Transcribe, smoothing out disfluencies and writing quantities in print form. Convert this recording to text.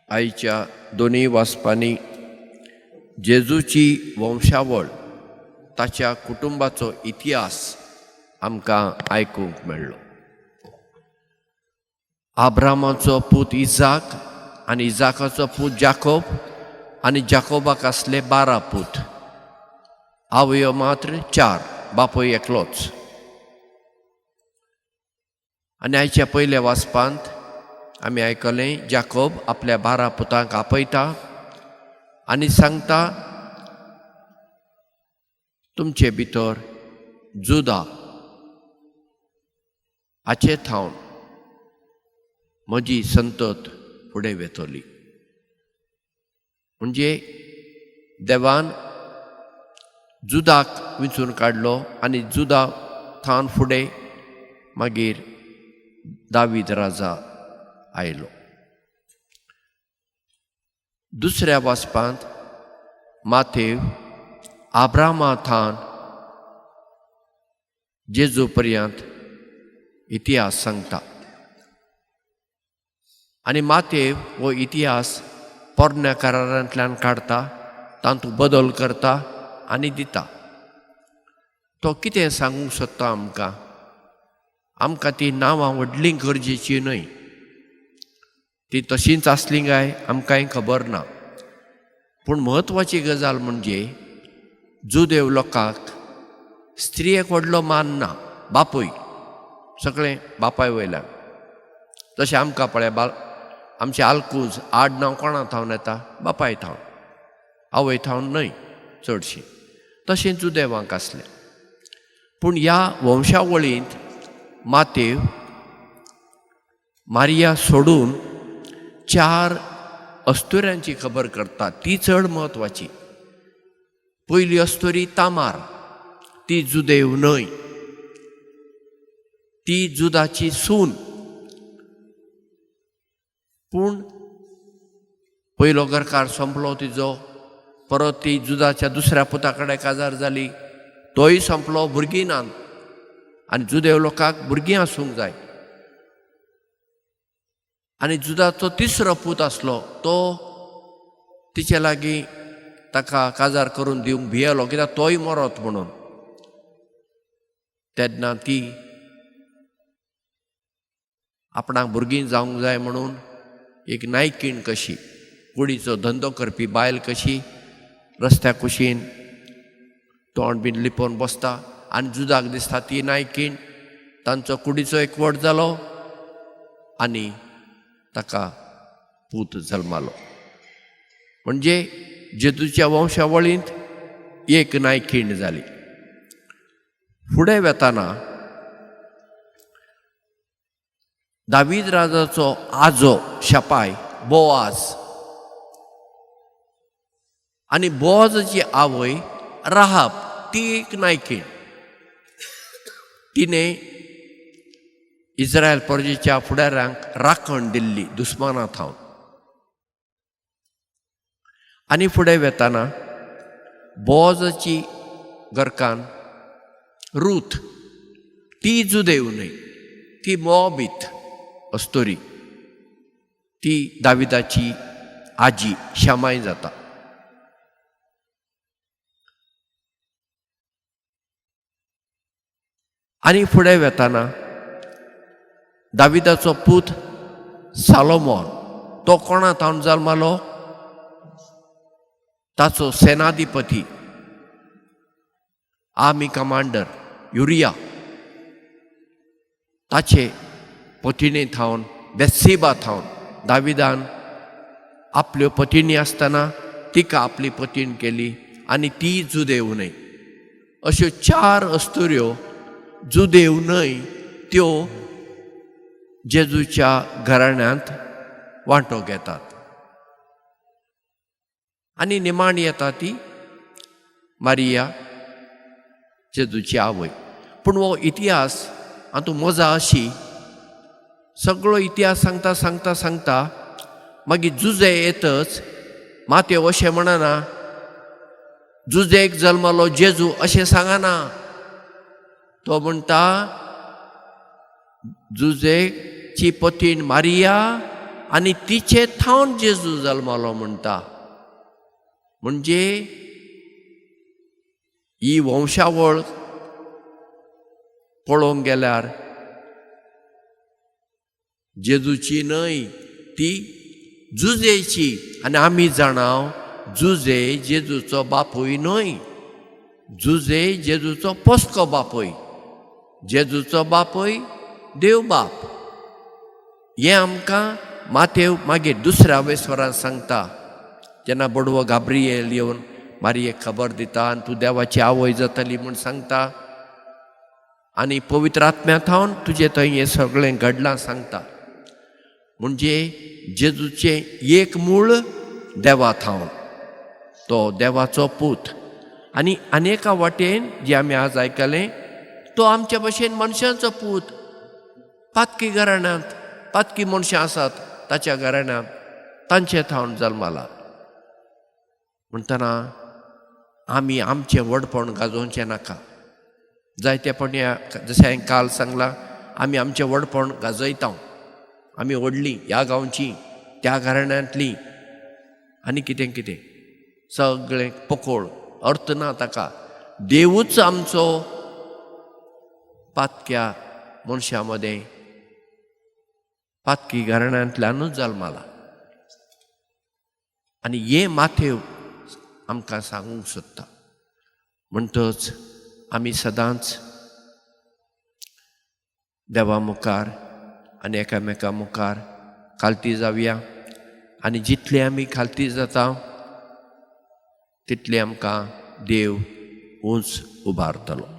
आईच्या दोन्ही वाचपांनी जेजूची वंशावळ ताच्या कुटुंबाचो इतिहास आमकां आयकूंक मेळ्ळो. आब्रामाचो पूत इजाक आनी इजाकाचो पूत जाकोब आनी जाकोबाक आसले 12 पूत. आवयो मात्र 4, बापूय एकलोच. आनी आयच्या पयल्या वाचपांत आमी आयकलें जाकोब आपल्या 12 पुतांक आपयता आनी सांगता, तुमचे भितर जुदा हाचे थावन म्हजी संतत फुडें वेतली. म्हणजे देवान जुदाक विंचून काडलो आनी जुदा थावन फुडें मागीर दावीद राजा आयलो. दुसऱ्या वाचपांत माथेव आब्रामा थान जेजू पर्यंत इतिहास सांगता आनी माथेव हो इतिहास पोरण्या करारांतल्यान काडटा, तातूंत बदल करता आनी दिता. तो कितें सांगूंक सोदता आमकां ती नांवां व्हडलीं गरजेची न्हय. ती तशींच आसलीं काय आमकांय खबर ना. पूण म्हत्वाची गजाल म्हणजे जुदेव लोकांक स्त्रियेक व्हडलो मान ना. बापूय सगळें बापाय वयल्यान. तशें आमकां पळय आमचें आल्कूज आडनांव कोणा थावन येता? बापाय थावन, आवय थावन न्हय चडशीं. तशें जुदेवांक आसलें. पूण ह्या वंशावळींत माथेव मारिया सोडून 4 अस्तुऱ्यांची खबर करता. ती चड म्हत्वाची. पयली अस्तुरी तामार, ती जुदेव न्हय, ती जुदाची सून. पूण पयलो घरकार संपलो तिजो, परत ती जुदाच्या दुसऱ्या पुता कडेन काजार जाली, तोय संपलो, भुरगीं नात. आनी जुदेव लोकांक भुरगीं आसूंक जाय. आनी जुदाचो तिसरो पूत आसलो, तो तिचे लागीं ताका काजार करून दिवंक भियेलो, कित्याक तोय मरोत म्हणून. तेन्ना ती आपणाक भुरगीं जावंक जाय म्हणून एक नायकीण कशी, कुडीचो धंदो करपी बायल कशी रस्त्या कुशीन तोंड बीन लिपोवन बसता. आनी जुदाक दिसता ती नायकीण. तांचो कुडीचो एकवट जालो आनी ताका पूत जल्मालो. म्हणजे जेजूच्या वंशावळींत एक नायकीण जाली. फुडें वेताना दावीद राजाचो आजो शापाय बोआज आनी बोआजाची आवय राहाब, ती एक नायकीण. तिने इस्रायल प्रजेच्या फुडाऱ्यांक राखण दिल्ली दुस्माना थावन. आनी फुडें वेताना बोआजाची घरकान रूथ, ती जुदेव न्हय, ती मोआबीत अस्तोरी. ती दाविदाची आजी शामाय जाता. आनी फुडें वेताना दाविदाचो पूत सालोमोन, तो कोणा थावन जल्मालो? ताचो सेनाधिपती आर्मी कमांडर युरिया, ताचे पत्नी थावन बेत्सेबा थावन दाविदान आपल्यो पत्नी आसतना तिका आपली पत्नी केली आनी ती जुदेव न्हय. अश्यो 4 अस्तुऱ्यो जुदेव न्हय त्यो जेजूच्या घराण्यांत वांटो घेतात. आनी निमाण येता ती मारिया, जेजूची आवय. पूण हो इतिहास हातूंत मजा अशी, सगळो इतिहास सांगता सांगता सांगता मागीर जुजे येतच माथेव अशें म्हणना जुजेक जल्मलो जेजू अशें सांगना. तो म्हणटा जुजेची पत्नी मारिया आनी तिचे थावन जेजू जल्मालो म्हणटा. म्हणजे ही वंशावळ पळोवंक गेल्यार जेजूची न्हय, ती जुजेची. आनी आमी जाणाव जुजे जेजूचो बापूय न्हय, जुजे जेजूचो पोस्को बापूय. जेजूचो बापूय देव बाप. हें आमकां मातेव मागीर दुसऱ्या वेस्वरान सांगता, जेन्ना बडवो गाब्रिएल येवन मारयेक खबर दिता आनी तूं देवाची आवय जातली म्हूण सांगता आनी पवित्र आत्म्यांत तुजें थंय हें सगळें घडलां सांगता. म्हणजे जेजूचें एक मूळ देवांत हांव, तो देवाचो पूत. आनी आनेका वाटेन जे आमी आज आयकलें, तो आमचे भशेन मनशांचो पूत. पातकी घराण्यांत पातकी मनशां आसात ताच्या घराण्यांत तांचे थावन जल्माला. म्हणटना आमी आमचें व्हडपण गाजोवचें नाका. जायतेपणी जशें हांवें काल सांगलां, आमी आमचें व्हडपण गाजयता. आमी व्हडलीं ह्या गांवचीं, त्या घराण्यांतलीं, आनी कितें कितें सगळें पकोळ, अर्थ ना ताका. देवूच आमचो पातक्या मनशां मदें पातकी घराण्यांतल्यानूच जल्माला. आनी हें माथेव आमकां सांगूंक सोदता. म्हणटच आमी सदांच देवा मुखार आनी एकामेका मुखार खालती जावया. आनी जितली आमी खालती जाता तितली आमकां देव उंच उबारतलो.